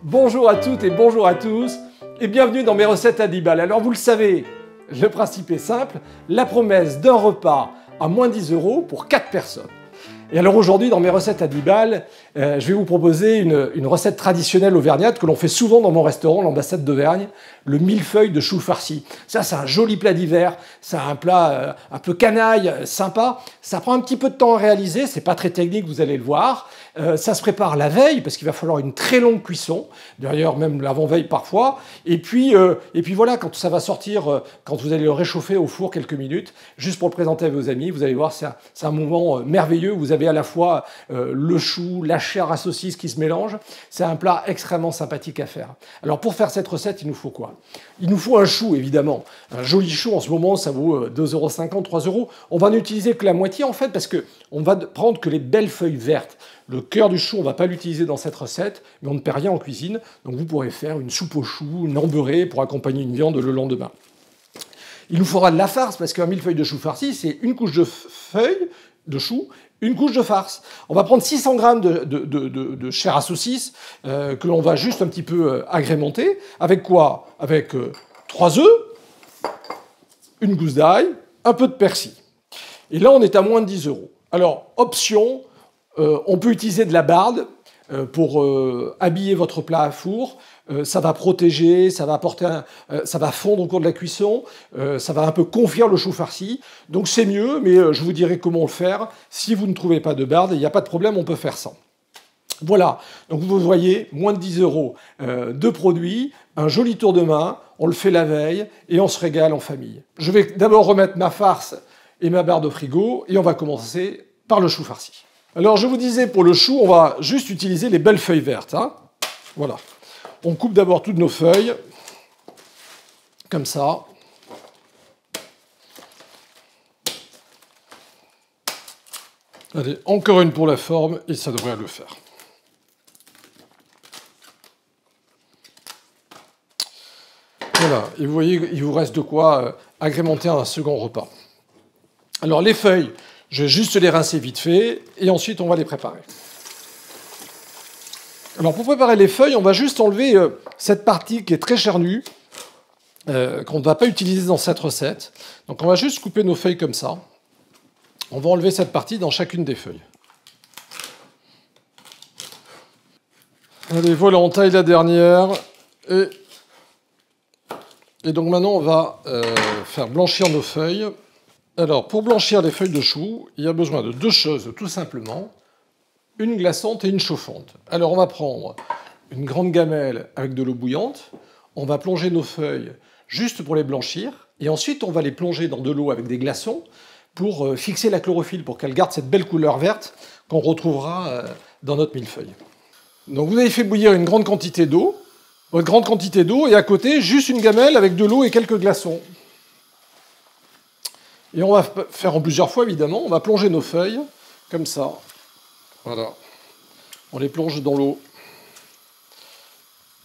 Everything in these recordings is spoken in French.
Bonjour à toutes et bonjour à tous et bienvenue dans mes recettes à 10 balles. Alors vous le savez, le principe est simple, la promesse d'un repas à moins 10 € pour 4 personnes. Et alors aujourd'hui dans mes recettes à 10 balles, je vais vous proposer une recette traditionnelle auvergnate que l'on fait souvent dans mon restaurant, l'ambassade d'Auvergne, le millefeuille de choux farci. Ça c'est un joli plat d'hiver, c'est un plat un peu canaille, sympa. Ça prend un petit peu de temps à réaliser, c'est pas très technique, vous allez le voir. Ça se prépare la veille parce qu'il va falloir une très longue cuisson, d'ailleurs même l'avant-veille parfois. Et puis voilà, quand ça va sortir, quand vous allez le réchauffer au four quelques minutes, juste pour le présenter à vos amis, vous allez voir, c'est un moment merveilleux. Vous avez à la fois le chou, la chair à saucisse qui se mélange. C'est un plat extrêmement sympathique à faire. Alors pour faire cette recette, il nous faut quoi? Il nous faut un chou évidemment. Un joli chou en ce moment, ça vaut 2,50 €, 3 €. On va n'utiliser que la moitié en fait parce qu'on va prendre que les belles feuilles vertes. Le cœur du chou, on ne va pas l'utiliser dans cette recette, mais on ne perd rien en cuisine. Donc vous pourrez faire une soupe au chou, une embeurrée pour accompagner une viande le lendemain. Il nous faudra de la farce, parce qu'un millefeuille de chou farci, c'est une couche de feuilles de chou, une couche de farce. On va prendre 600 g de chair à saucisse, que l'on va juste un petit peu agrémenter. Avec quoi? Avec 3 œufs, une gousse d'ail, un peu de persil. Et là, on est à moins de 10 €. Alors, option, on peut utiliser de la barde pour habiller votre plat à four. Ça va protéger, ça va ça va fondre au cours de la cuisson, ça va un peu confire le chou farci. Donc c'est mieux, mais je vous dirai comment le faire. Si vous ne trouvez pas de barde, il n'y a pas de problème, on peut faire sans. Voilà, donc vous voyez, moins de 10 € de produits, un joli tour de main, on le fait la veille et on se régale en famille. Je vais d'abord remettre ma farce et ma barde au frigo et on va commencer par le chou farci. Alors je vous disais, pour le chou, on va juste utiliser les belles feuilles vertes. Hein. Voilà. On coupe d'abord toutes nos feuilles, comme ça. Allez, encore une pour la forme, et ça devrait le faire. Voilà, et vous voyez, il vous reste de quoi agrémenter un second repas. Alors les feuilles, je vais juste les rincer vite fait, et ensuite on va les préparer. Alors pour préparer les feuilles, on va juste enlever cette partie qui est très charnue, qu'on ne va pas utiliser dans cette recette. Donc on va juste couper nos feuilles comme ça. On va enlever cette partie dans chacune des feuilles. Allez, voilà, on taille la dernière. Et donc maintenant, on va faire blanchir nos feuilles. Alors, pour blanchir les feuilles de chou, il y a besoin de deux choses, tout simplement. Une glaçante et une chauffante. Alors, on va prendre une grande gamelle avec de l'eau bouillante. On va plonger nos feuilles juste pour les blanchir. Et ensuite, on va les plonger dans de l'eau avec des glaçons pour fixer la chlorophylle, pour qu'elle garde cette belle couleur verte qu'on retrouvera dans notre millefeuille. Donc, vous avez fait bouillir une grande quantité d'eau. Votre grande quantité d'eau, et à côté, juste une gamelle avec de l'eau et quelques glaçons. Et on va faire en plusieurs fois, évidemment. On va plonger nos feuilles, comme ça. Voilà. On les plonge dans l'eau.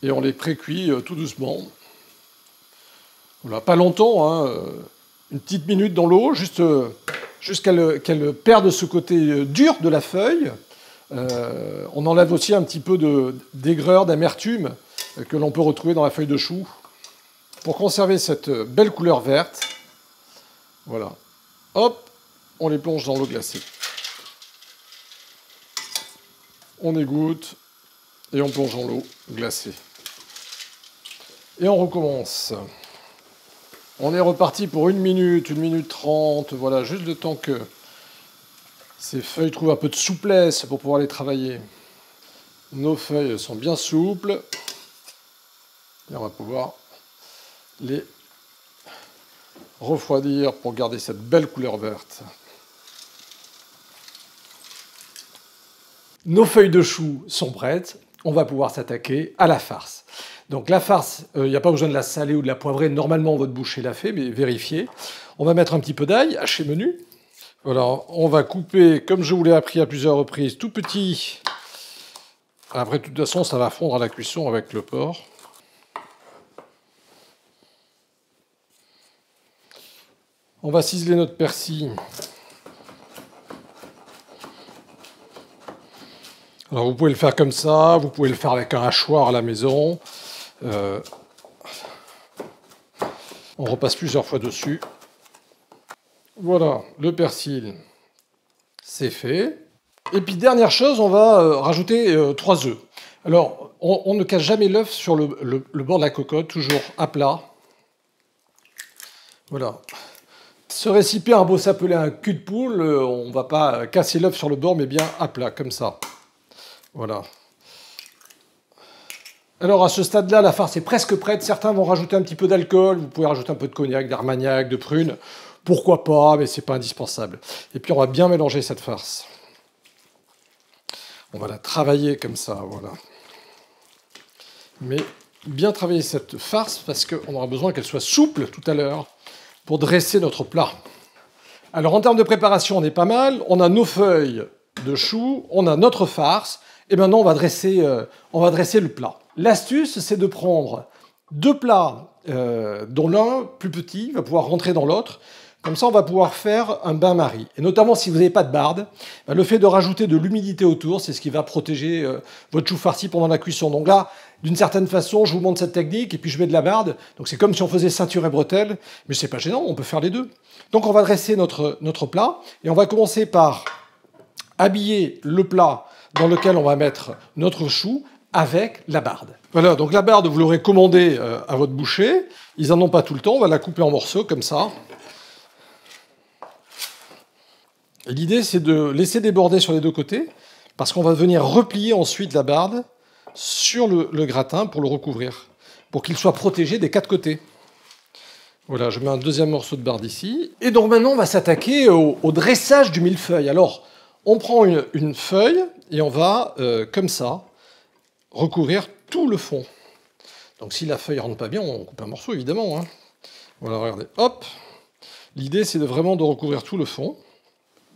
Et on les pré-cuit tout doucement. Voilà, pas longtemps, hein, une petite minute dans l'eau, juste qu'elle perde ce côté dur de la feuille. On enlève aussi un petit peu d'aigreur, d'amertume que l'on peut retrouver dans la feuille de chou. Pour conserver cette belle couleur verte, voilà. Hop, on les plonge dans l'eau glacée. On égoutte et on plonge dans l'eau glacée. Et on recommence. On est reparti pour 1 minute 30, voilà, juste le temps que ces feuilles trouvent un peu de souplesse pour pouvoir les travailler. Nos feuilles sont bien souples. Et on va pouvoir les refroidir pour garder cette belle couleur verte. Nos feuilles de chou sont prêtes. On va pouvoir s'attaquer à la farce. Donc la farce, il n'y a pas besoin de la saler ou de la poivrer. Normalement, votre boucher l'a fait, mais vérifiez. On va mettre un petit peu d'ail, haché menu. Voilà, on va couper, comme je vous l'ai appris à plusieurs reprises, tout petit. Après, de toute façon, ça va fondre à la cuisson avec le porc. On va ciseler notre persil. Alors vous pouvez le faire comme ça, vous pouvez le faire avec un hachoir à la maison. On repasse plusieurs fois dessus. Voilà, le persil, c'est fait. Et puis dernière chose, on va rajouter 3 œufs. Alors, on ne casse jamais l'œuf sur le bord de la cocotte, toujours à plat. Voilà. Ce récipient a beau s'appeler un cul de poule, on ne va pas casser l'œuf sur le bord, mais bien à plat, comme ça. Voilà. Alors à ce stade-là, la farce est presque prête. Certains vont rajouter un petit peu d'alcool. Vous pouvez rajouter un peu de cognac, d'armagnac, de prune. Pourquoi pas, mais c'est pas indispensable. Et puis on va bien mélanger cette farce. On va la travailler comme ça, voilà. Mais bien travailler cette farce parce qu'on aura besoin qu'elle soit souple tout à l'heure pour dresser notre plat. Alors en termes de préparation, on est pas mal. On a nos feuilles de choux, on a notre farce. Et maintenant, on va dresser le plat. L'astuce, c'est de prendre 2 plats dont l'un, plus petit, va pouvoir rentrer dans l'autre. Comme ça, on va pouvoir faire un bain-marie. Et notamment, si vous n'avez pas de barde, le fait de rajouter de l'humidité autour, c'est ce qui va protéger votre chou farci pendant la cuisson. Donc là, d'une certaine façon, je vous montre cette technique et puis je mets de la barde. Donc c'est comme si on faisait ceinture et bretelles, mais c'est pas gênant, on peut faire les deux. Donc on va dresser notre plat et on va commencer par habiller le plat dans lequel on va mettre notre chou avec la barde. Voilà, donc la barde, vous l'aurez commandée à votre boucher. Ils n'en ont pas tout le temps, on va la couper en morceaux comme ça. L'idée, c'est de laisser déborder sur les 2 côtés, parce qu'on va venir replier ensuite la barde sur le gratin pour le recouvrir, pour qu'il soit protégé des 4 côtés. Voilà, je mets un deuxième morceau de barde ici. Et donc maintenant, on va s'attaquer au dressage du millefeuille. Alors, on prend une feuille et on va, comme ça, recouvrir tout le fond. Donc si la feuille ne rentre pas bien, on coupe un morceau, évidemment. Hein. Voilà, regardez, hop. L'idée, c'est vraiment de recouvrir tout le fond.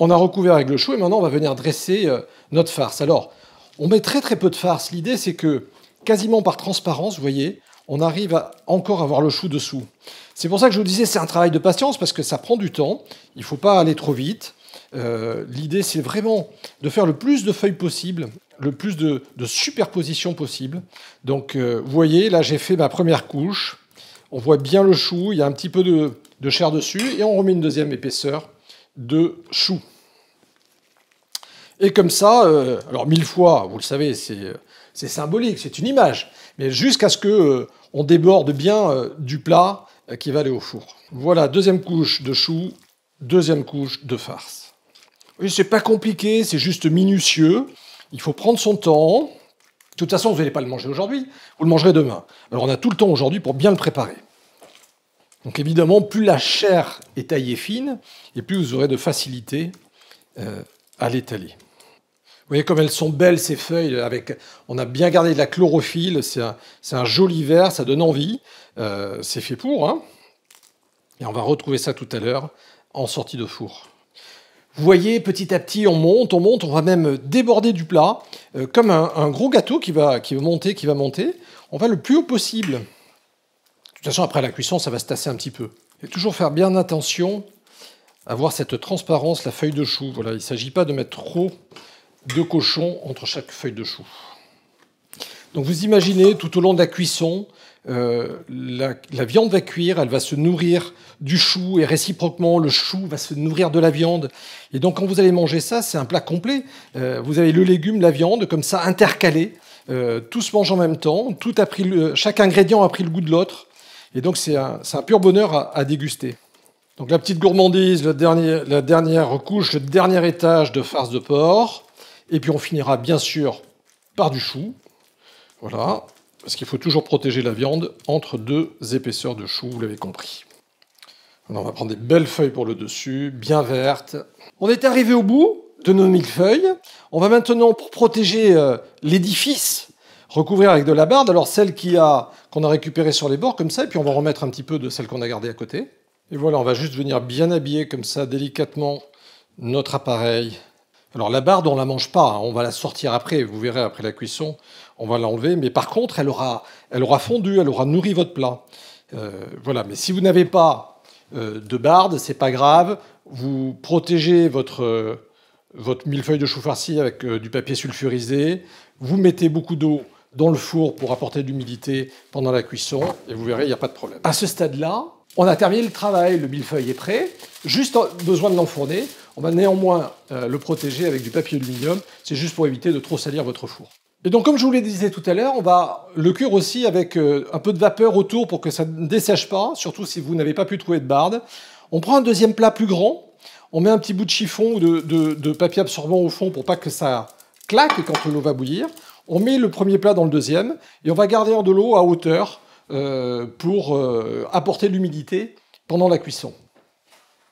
On a recouvert avec le chou et maintenant, on va venir dresser notre farce. Alors, on met très très peu de farce. L'idée, c'est que, quasiment par transparence, vous voyez, on arrive à encore avoir le chou dessous. C'est pour ça que je vous disais, c'est un travail de patience, parce que ça prend du temps. Il ne faut pas aller trop vite. L'idée, c'est vraiment de faire le plus de feuilles possible, le plus de superposition possible. Donc, vous voyez, là, j'ai fait ma première couche. On voit bien le chou, il y a un petit peu de chair dessus, et on remet une deuxième épaisseur de chou. Et comme ça, alors 1000 fois, vous le savez, c'est symbolique, c'est une image, mais jusqu'à ce qu'on déborde bien du plat qui va aller au four. Voilà, deuxième couche de chou, deuxième couche de farce. Oui, c'est pas compliqué, c'est juste minutieux. Il faut prendre son temps. De toute façon, vous n'allez pas le manger aujourd'hui, vous le mangerez demain. Alors on a tout le temps aujourd'hui pour bien le préparer. Donc évidemment, plus la chair est taillée fine, et plus vous aurez de facilité à l'étaler. Vous voyez comme elles sont belles ces feuilles, on a bien gardé de la chlorophylle, c'est un joli vert, ça donne envie, c'est fait pour. Hein. Et on va retrouver ça tout à l'heure en sortie de four. Vous voyez, petit à petit, on monte, on va même déborder du plat, comme un gros gâteau qui va monter. On va le plus haut possible. De toute façon, après la cuisson, ça va se tasser un petit peu. Et toujours faire bien attention à voir cette transparence, la feuille de chou. Voilà, il ne s'agit pas de mettre trop de cochon entre chaque feuille de chou. Donc vous imaginez, tout au long de la cuisson, la viande va cuire, elle va se nourrir du chou, et réciproquement, le chou va se nourrir de la viande. Et donc quand vous allez manger ça, c'est un plat complet. Vous avez le légume, la viande, comme ça, intercalés. Tout se mange en même temps, chaque ingrédient a pris le goût de l'autre. Et donc c'est un pur bonheur à déguster. Donc la petite gourmandise, la dernière couche, le dernier étage de farce de porc. Et puis on finira bien sûr par du chou. Voilà, parce qu'il faut toujours protéger la viande entre 2 épaisseurs de chou, vous l'avez compris. Alors on va prendre des belles feuilles pour le dessus, bien vertes. On est arrivé au bout de nos millefeuilles. On va maintenant, pour protéger l'édifice, recouvrir avec de la barde. Alors celle qu'on a récupérée sur les bords, comme ça, et puis on va remettre un petit peu de celle qu'on a gardée à côté. Et voilà, on va juste venir bien habiller comme ça, délicatement, notre appareil. Alors la barde, on ne la mange pas, hein, on va la sortir après, vous verrez après la cuisson, on va l'enlever, mais par contre, elle aura fondu, elle aura nourri votre plat. Voilà, mais si vous n'avez pas de barde, c'est pas grave, vous protégez votre votre millefeuille de chou farci avec du papier sulfurisé. Vous mettez beaucoup d'eau dans le four pour apporter de l'humidité pendant la cuisson et vous verrez, il n'y a pas de problème. À ce stade-là, on a terminé le travail, le millefeuille est prêt, juste besoin de l'enfourner. On va néanmoins le protéger avec du papier aluminium, c'est juste pour éviter de trop salir votre four. Et donc comme je vous le disais tout à l'heure, on va le cuire aussi avec un peu de vapeur autour pour que ça ne dessèche pas, surtout si vous n'avez pas pu trouver de barde. On prend un deuxième plat plus grand, on met un petit bout de chiffon ou de papier absorbant au fond pour pas que ça claque quand l'eau va bouillir. On met le premier plat dans le deuxième et on va garder de l'eau à hauteur pour apporter de l'humidité pendant la cuisson.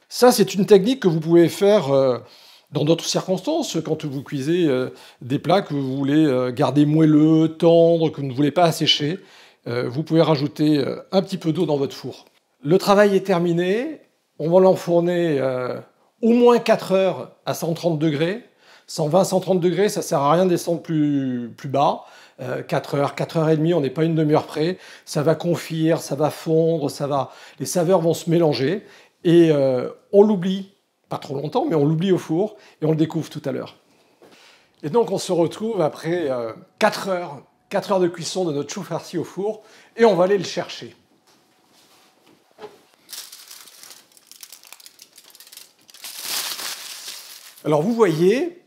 Ça, c'est une technique que vous pouvez faire dans d'autres circonstances, quand vous cuisez des plats que vous voulez garder moelleux, tendres, que vous ne voulez pas assécher. Vous pouvez rajouter un petit peu d'eau dans votre four. Le travail est terminé. On va l'enfourner au moins 4 heures à 130 degrés. 120, 130 degrés, ça ne sert à rien de descendre plus bas. 4 heures, 4 heures et demie, on n'est pas une demi-heure près. Ça va confire, ça va fondre, les saveurs vont se mélanger. Et on l'oublie, pas trop longtemps, mais on l'oublie au four et on le découvre tout à l'heure. Et donc on se retrouve après 4 heures de cuisson de notre chou farci au four et on va aller le chercher. Alors vous voyez,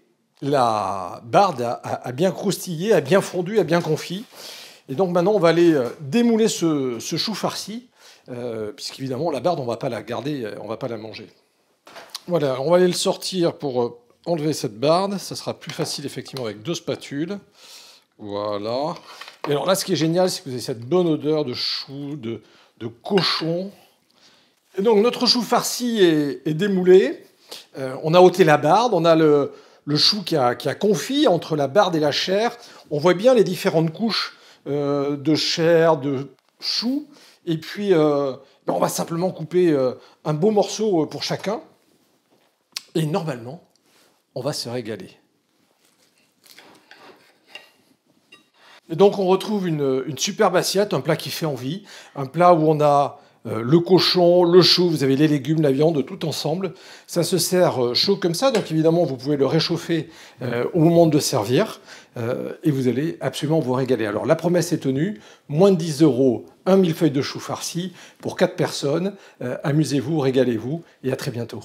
la barde a bien croustillé, a bien fondu, a bien confit. Et donc maintenant, on va aller démouler ce chou farci, puisqu'évidemment, la barde, on ne va pas la garder, on ne va pas la manger. Voilà, on va aller le sortir pour enlever cette barde. Ça sera plus facile, effectivement, avec 2 spatules. Voilà. Et alors là, ce qui est génial, c'est que vous avez cette bonne odeur de chou, de cochon. Et donc, notre chou farci est démoulé. On a ôté la barde, on a le chou qui a confit entre la barde et la chair. On voit bien les différentes couches de chair, de chou. Et puis, on va simplement couper un beau morceau pour chacun. Et normalement, on va se régaler. Et donc, on retrouve une superbe assiette, un plat qui fait envie. Un plat où on a le cochon, le chou, vous avez les légumes, la viande, tout ensemble. Ça se sert chaud comme ça, donc évidemment, vous pouvez le réchauffer au moment de servir, et vous allez absolument vous régaler. Alors, la promesse est tenue, moins de 10 €, un millefeuille de chou farci pour 4 personnes. Amusez-vous, régalez-vous, et à très bientôt.